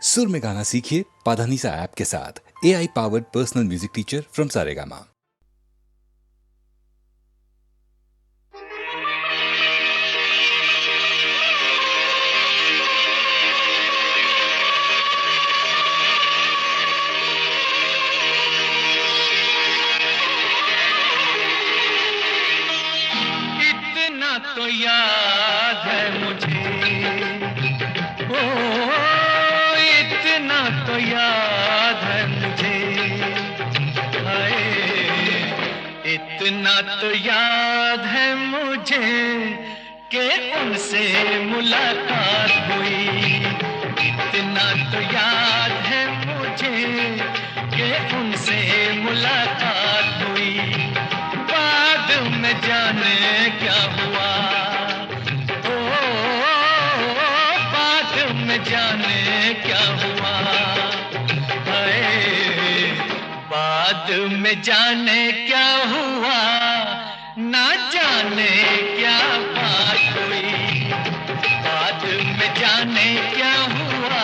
सुर में गाना सीखिए पाधानीसा ऐप के साथ। AI powered personal music teacher from Saregama. इतना तो याद है मुझे, ओ इतना तो याद है मुझे, हाय इतना तो याद है मुझे कि उनसे मुलाकात हुई। इतना तो याद है मुझे कि उनसे मुलाकात हुई। बाद में जाने क्या हुआ, ओ बाद में जाने क्या हुआ, हाय बाद में जाने क्या हुआ, ना जाने क्या बात हुई। बाद में जाने क्या हुआ,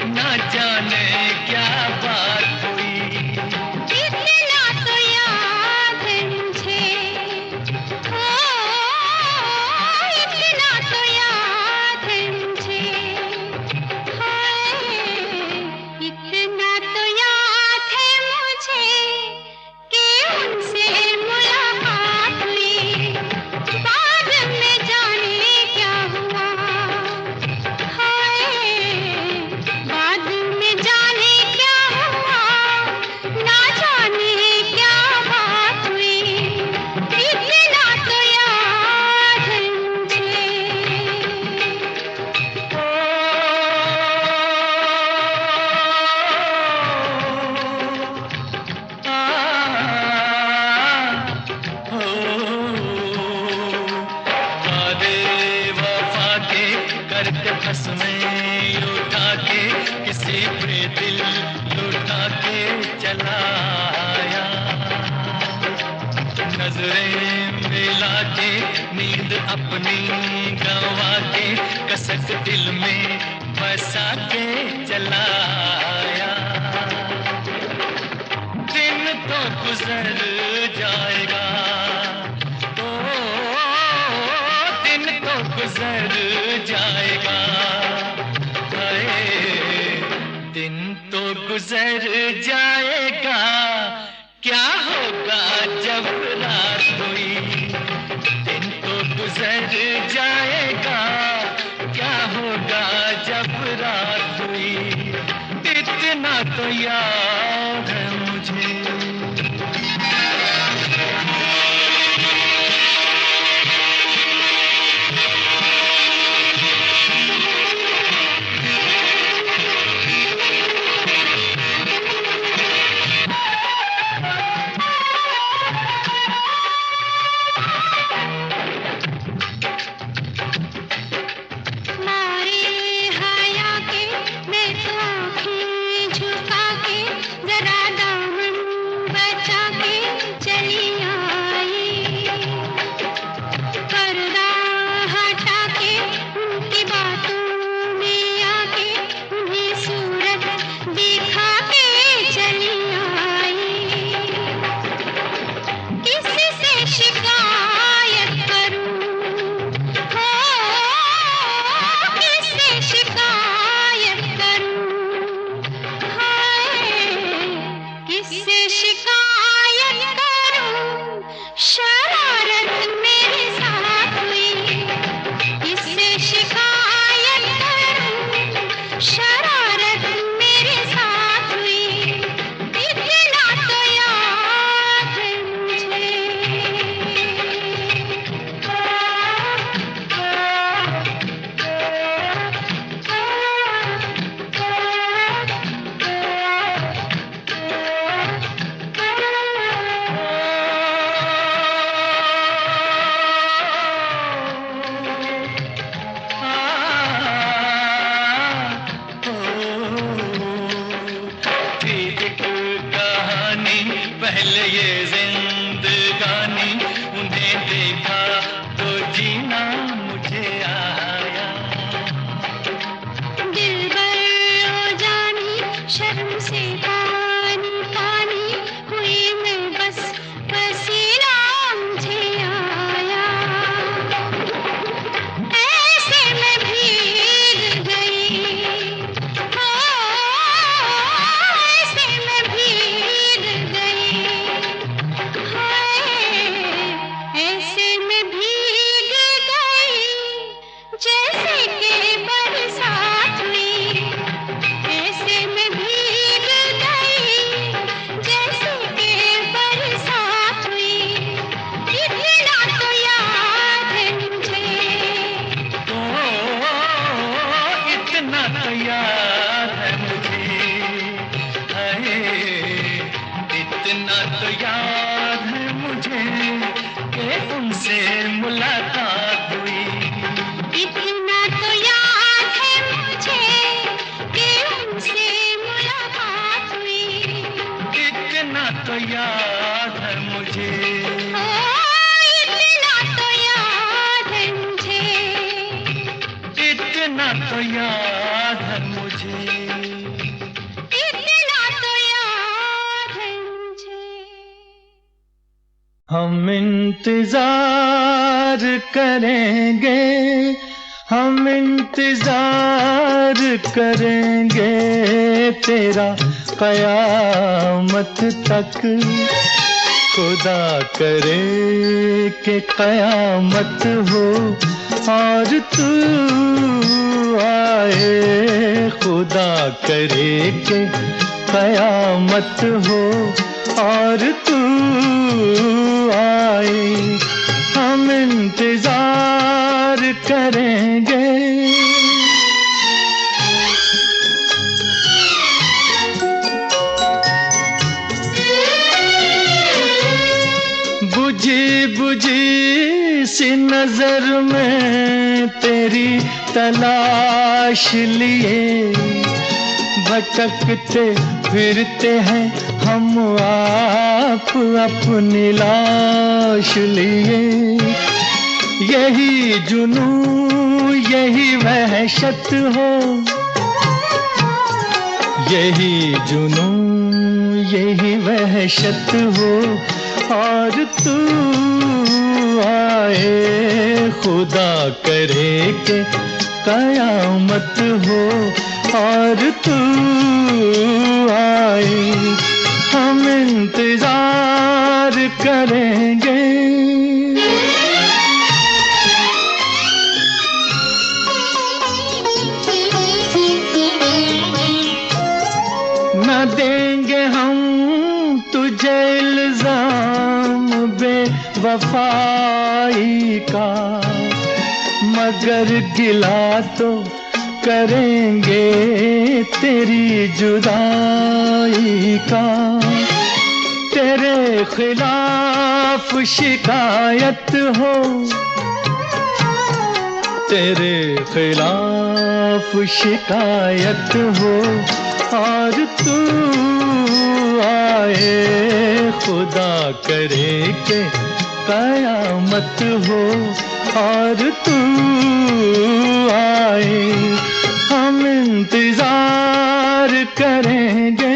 ना जाने क्या बात हुई। इतना तो याद है मुझे, ओ इतना तो याद है मुझे, हाय इतना तो याद है मुझे कि उनसे मुलाकात हुई। बाद में जाने क्या हुआ, हाय बाद में जाने क्या हुआ, ना जाने क्या बात हुई। इतना तो याद है मुझे। वादे वफा के करके बस में उठा के किसी पे दिल लुटा के चला आया। नजरें मिला के नींद अपनी गंवा के कसक दिल में बसा के चला आया। दिन तो गुजर जाएगा, ओ दिन तो गुजर जाएगा, हाय दिन तो गुजर जाएगा, क्या होगा जब रात हुई। दिन तो गुजर जाएगा, क्या होगा जब रात हुई। इतना तो याद है मुझे। मारे हया के मैं तो आँखें झुका के जरा दामन बचा के चली आई। पर्दा हटा के उनकी बातों में आके उन्हें सूरत दिखा के चली आई। किसी से शिकायत करूं, हो किससे शिकायत करूं, हाय किससे शिकायत करूं। शरारत मेरे साथ हुई, किससे शिकायत करूं। शरारत मेरे साथ हुई। इतना तो याद है मुझे। थी एक कहानी पहले ये जिंदगानी, उन्हें देखा तो जीना मुझे आया। दिलबर ओ तुमसे पानी पानी हुई मैं बस पसीना मुझे आया ऐसे मैं भीग गई हो ऐसे मैं भीग गई हाय ऐसे मैं भीग गई जैसे कि बरसात हुई ऐसे मैं भीग गई जैसे कि बरसात हुई इतना तो याद है मुझे इतना तो याद है मुझे हाय इतना तो याद है मुझे कि उनसे मुलाकात हुई इतना तो याद है मुझे कि उनसे मुलाकात हुई इतना तो याद है मुझे ओ इतना तो याद है मुझे इतना तो याद है मुझे इतना तो याद है मुझे हम इंतजार करेंगे हम इंतजार करेंगे तेरा कयामत तक खुदा करे कि कयामत हो और तू आए खुदा करे कि कयामत हो और तू आए हम इंतजार करेंगे बुझी बुझी सी नजर में तेरी तलाश लिए भटकते फिरते हैं हम आप अपनी लाश लिए यही जुनू यही वहशत हो यही जुनू यही वहशत हो और तू आए खुदा करे कि कयामत हो और तू आए हम इंतजार करेंगे न देंगे हम तुझे इल्जाम बेवफाई का मगर गिला तो करेंगे तेरी जुदाई का तेरे खिलाफ शिकायत हो तेरे खिलाफ शिकायत हो और तू आए खुदा करे कि कयामत हो और तू आए हम इंतजार करेंगे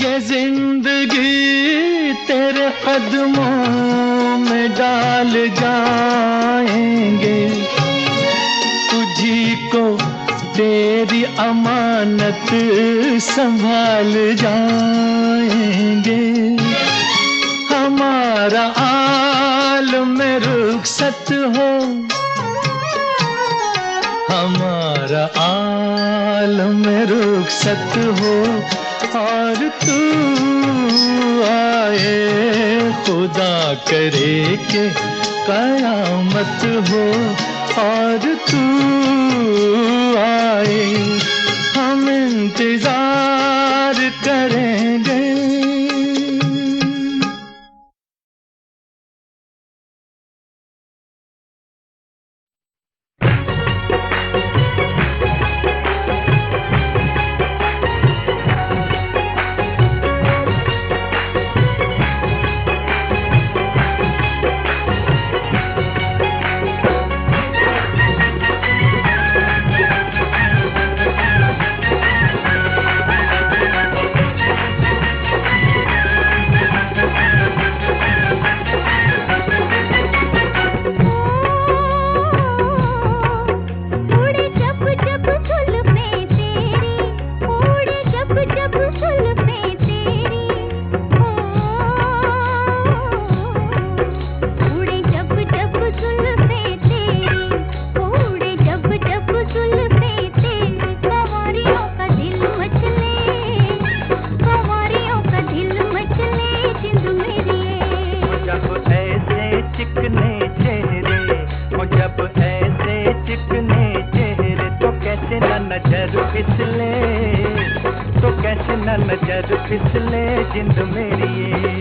ये जिंदगी तेरे कदमों में डाल जाएंगे तुझी को तेरी अमानत संभाल जाएंगे हमारा आलम रुखसत हो हमारा आलम रुखसत हो और तू आए खुदा करे कि कयामत हो और तू आए हम इंतजार करेंगे फिसले जिंद मेरी ये।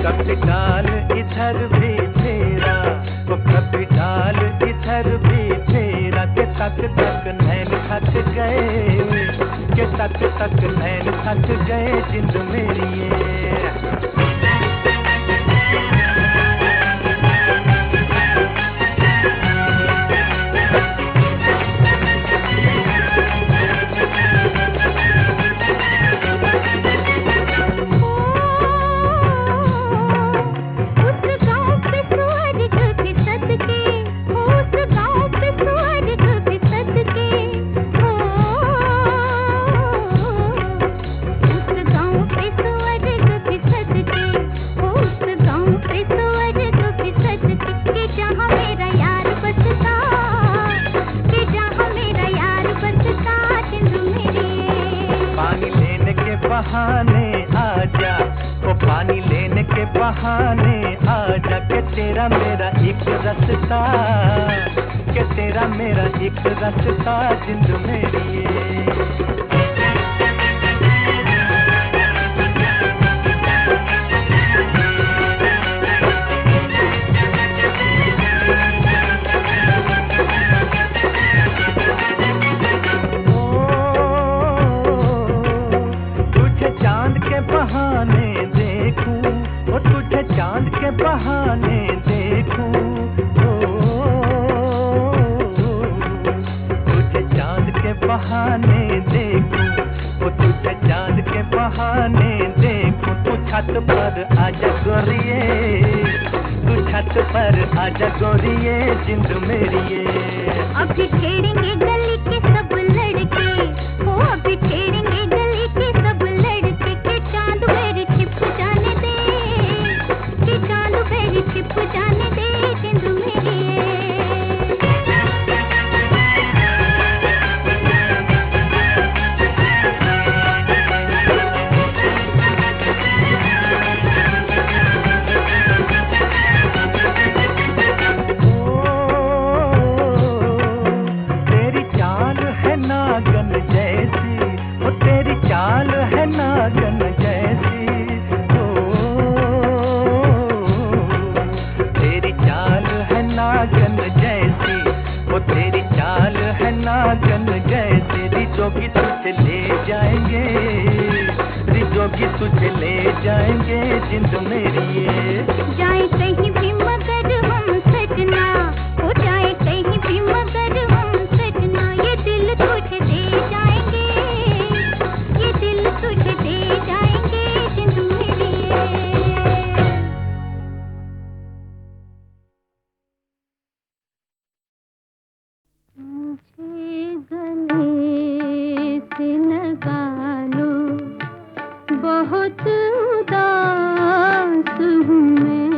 कपिटाल इधर भी फेरा, वो कपिटाल इधर भी फेरा, के तक तक नैन थक गए, के तक तक नैन थक गए जिंद मेरी ये। बहाने आजा, ओ पानी लेने के बहाने आजा, के तेरा मेरा एक रास्ता, के तेरा मेरा एक रास्ता जिंद मेरी ये। बहाने देखूं, ओ तुझे चांद के बहाने देखूं, तुझे चांद के बहाने देखूं, ओ तुझे चांद के बहाने देखूं, तू छत पर आजा गोरिये, तू छत पर आजा गोरिये जिंद मेरी ये। अभी छेड़ेंगे गली के सब लड़के, ओ अभी छेड़ेंगे गली के सब लड़के, के चांद मेरी छिप जाने दे, के चांद मेरी छिप जाने दे जिंद मेरी ये। नागन जैसी, वो तेरी चाल है नागन जैसी, ओ तेरी चाल है नागन जैसी, वो तेरी चाल है नागन जैसी, रिजोगी तुझे ले जाएंगे, रिजोगी तुझे ले जाएंगे जिंद मेरी ये। जाए कहीं भी मगर हम सजना, हो जाए कहीं भी मगर हम सजना, ये दिल तुझे दे जाएंगे, ये दिल तुझे दे जाएंगे जिंद मेरी ये। मुझे गले से लगा लो, बहुत उदास हूँ मैं,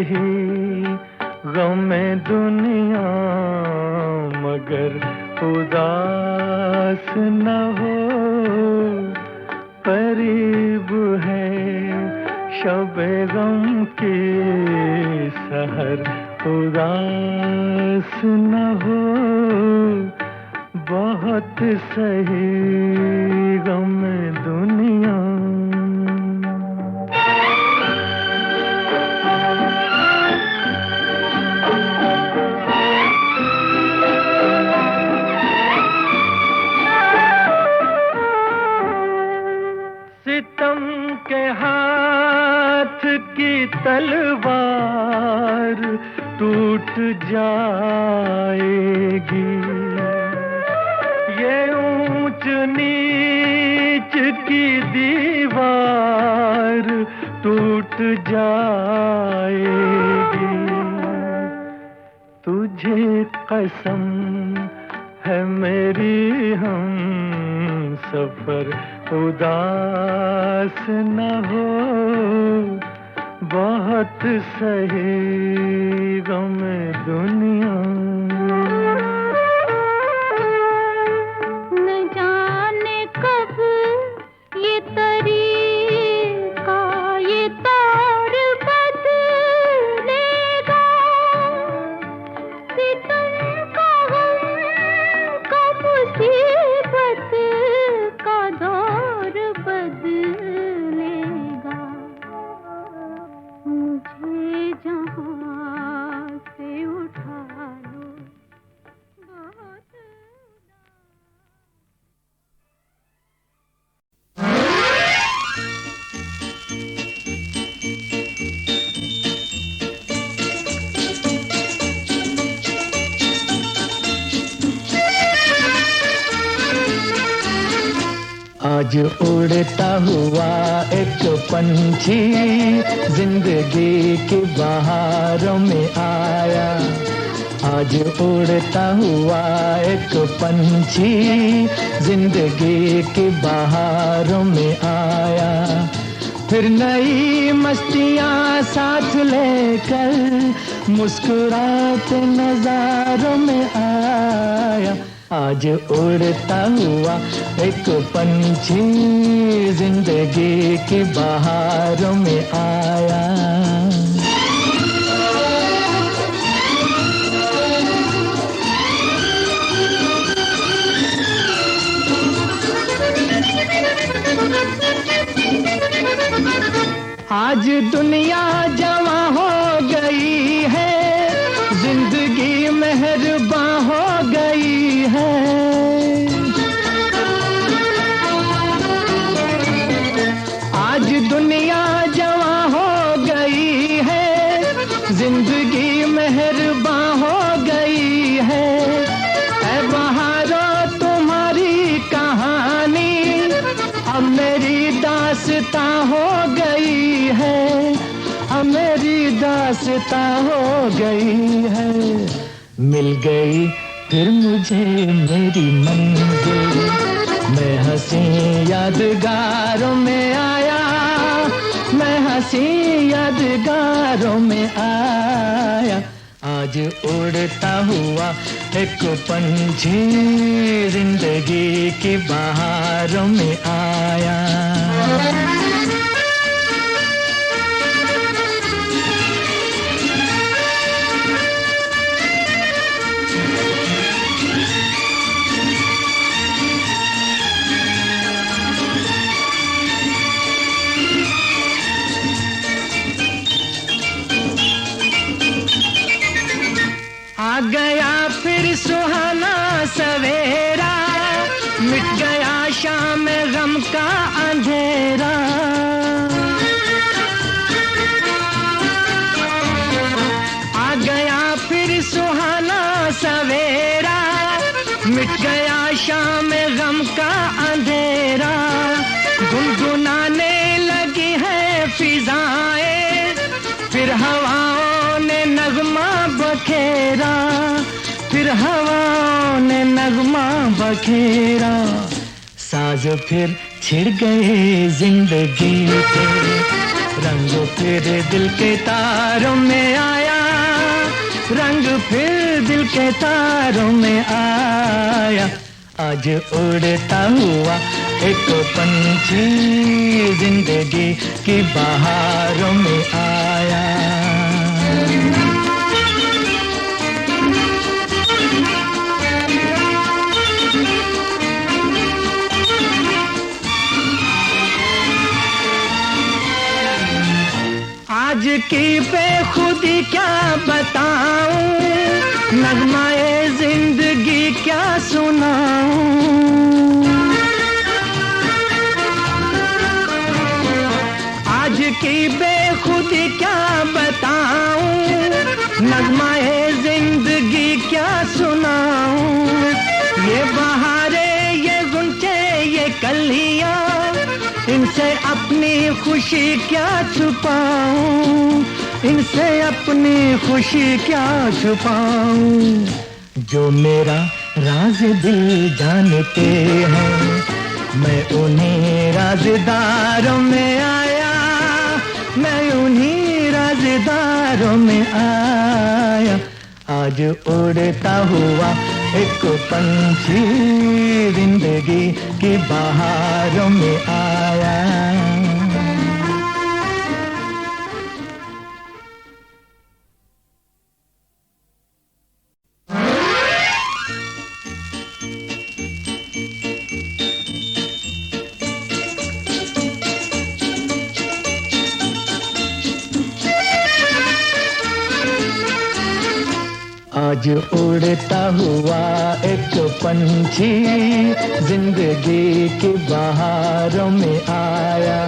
सही गम दुनिया मगर उदास न हो, करीब है शबे गम की सहर, उदास न हो, बहुत सही गम दुनिया। सितम के हाथ की तलवार टूट जाएगी, ये ऊंच नीच की दीवार टूट जाएगी। तुझे कसम है मेरी हम सफर, उदास न हो, बहुत सही गम दुनिया। न जाने कब ये तरीका ये तार बदलेगा, सितम का गम का मुसीबत का दौर बदलेगा। मुझे जहाँ से उठा लो बहुत आज उड़ता हुआ एक पंछी जिंदगी की बहारों में आया, आज उड़ता हुआ एक पंछी जिंदगी की बहारों में आया, फिर नई मस्तियाँ साथ लेकर मुस्कुराते नजारों में आया। आज उड़ता हुआ एक पंछी जिंदगी की बहारों में आया। आज दुनिया जवां हो गई है, जिंदगी मेहरबां हो गई है। आज दुनिया जवां हो गई है, जिंदगी मेहरबां हो गई है। ऐ बहारों तुम्हारी कहानी अब मेरी दास्तां हो गई है, अब मेरी दास्तां हो गई है। मिल गई फिर मुझे मेरी मंजिल, मैं हंसी यादगारों में आया, मैं हंसी यादगारों में आया। आज उड़ता हुआ एक पंछी जिंदगी की बहारों में आया। आ गया फिर सुहाना सवेरा, मिट गया शाम गम का अंधेरा। आ गया फिर सुहाना सवेरा, मिट गया शाम गम का अंधेरा। गुनगुनाने लगी है फिजाएं, फिर हवाओं ने नगमा बखेरा, फिर हवाओं ने नगमा बखेरा। साज फिर छिड़ गए जिंदगी के, रंग रंग फिर दिल के तारों में आया, रंग फिर दिल के तारों में आया। आज उड़ता हुआ एक पंछी जिंदगी की बहारों में आया। आज की बेखुदी क्या बताऊं, नगमाए जिंदगी क्या सुनाऊं। आज की बेखुदी क्या बताऊं, नगमाए जिंदगी क्या सुनाऊं। ये बहारें, ये गुंचे, ये कलियां, इनसे अपनी खुशी क्या छुपाऊं, इनसे अपनी खुशी क्या छुपाऊं। जो मेरा राज दिल जानते हैं, मैं उन्हीं राज़दारों में आया, मैं उन्हीं राज़दारों में आया। आज उड़ता हुआ एक पंछी जिंदगी की बहारों में आया। आज उड़ता हुआ एक पंछी जिंदगी की बहारों में आया।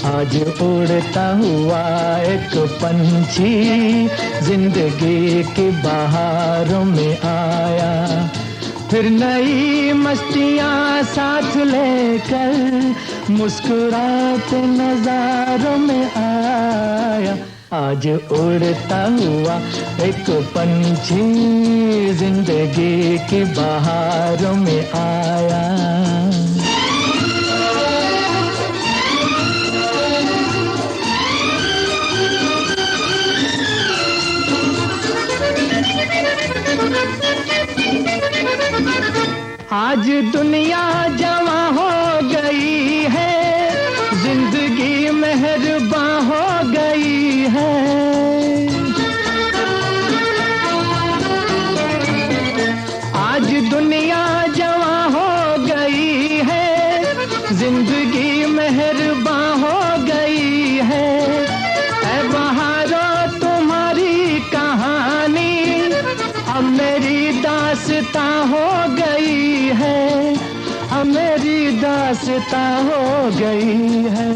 आज उड़ता हुआ एक पंछी जिंदगी की बहारों में आया। फिर नई मस्तियाँ साथ लेकर मुस्कुराते नजारों में आया। आज उड़ता हुआ एक पंछी जिंदगी की बहारों में आया। आज दुनिया जवां हो गई है, जिंदगी मेहरबान हो गई है। आज दुनिया जवां हो गई है, जिंदगी मेहरबान हो गई है। ऐ बहारों तुम्हारी कहानी अब मेरी दास्तां हो गई है, अब मेरी दास्तां हो गई है।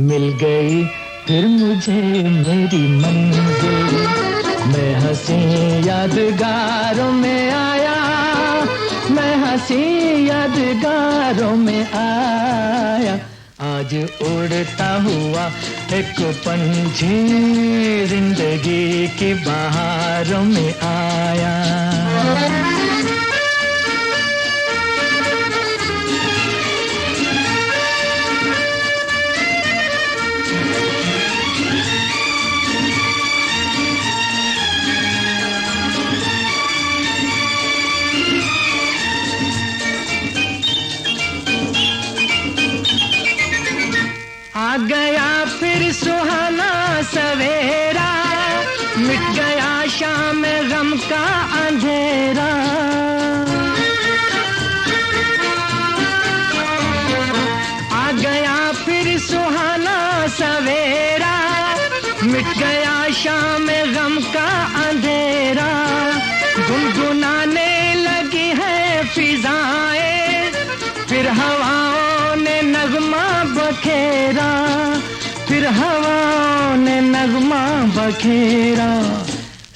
मिल गई फिर मुझे मेरी मंजिल, मैं हंसी यादगारों में आया, मैं हंसी यादगारों में आया। आज उड़ता हुआ एक पंछी जिंदगी की बहारों में आया। आ गया फिर सुहाना सवेरा, मिट गया शाम गम का अंधेरा। आ गया फिर सुहाना सवेरा, मिट गया शाम गम का अंधेरा। गुनगुनाने लगी है फिजाएं, फिर हवाओं ने नगमा बखेरा, फिर हवाओं ने नगमा बखेरा।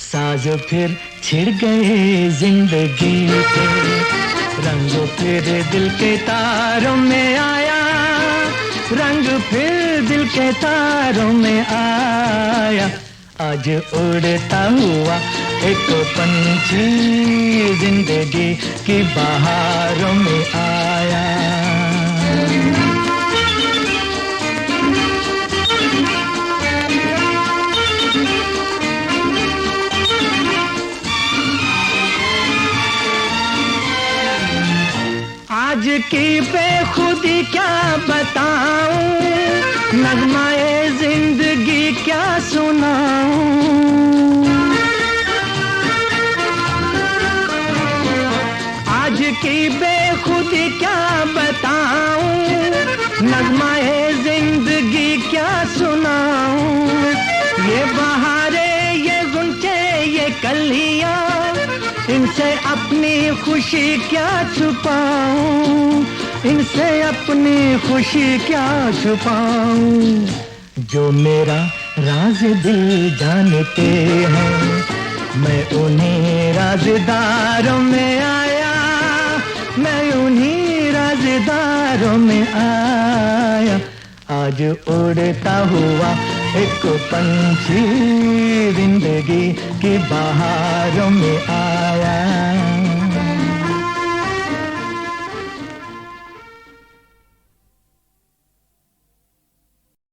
साज फिर छिड़ गए जिंदगी के, रंग फिर दिल के तारों में आया, रंग फिर दिल के तारों में आया। आज उड़ता हुआ एक पंछी जिंदगी की बहारों में आया। की बेखुदी क्या बताऊं, नगमाए जिंदगी क्या सुनाऊं। आज की बेखुदी क्या बताऊं, नगमाए जिंदगी क्या सुनाऊं। ये बहारे, ये गुंचे, ये कलियां, इनसे अपनी खुशी क्या छुपाऊं, इनसे अपनी खुशी क्या छुपाऊं। जो मेरा राज दिल जानते हैं, मैं उन्हीं राज़दारों में आया, मैं उन्हीं राज़दारों में आया। आज उड़ता हुआ एक पंछी जिंदगी की बहारों में आया।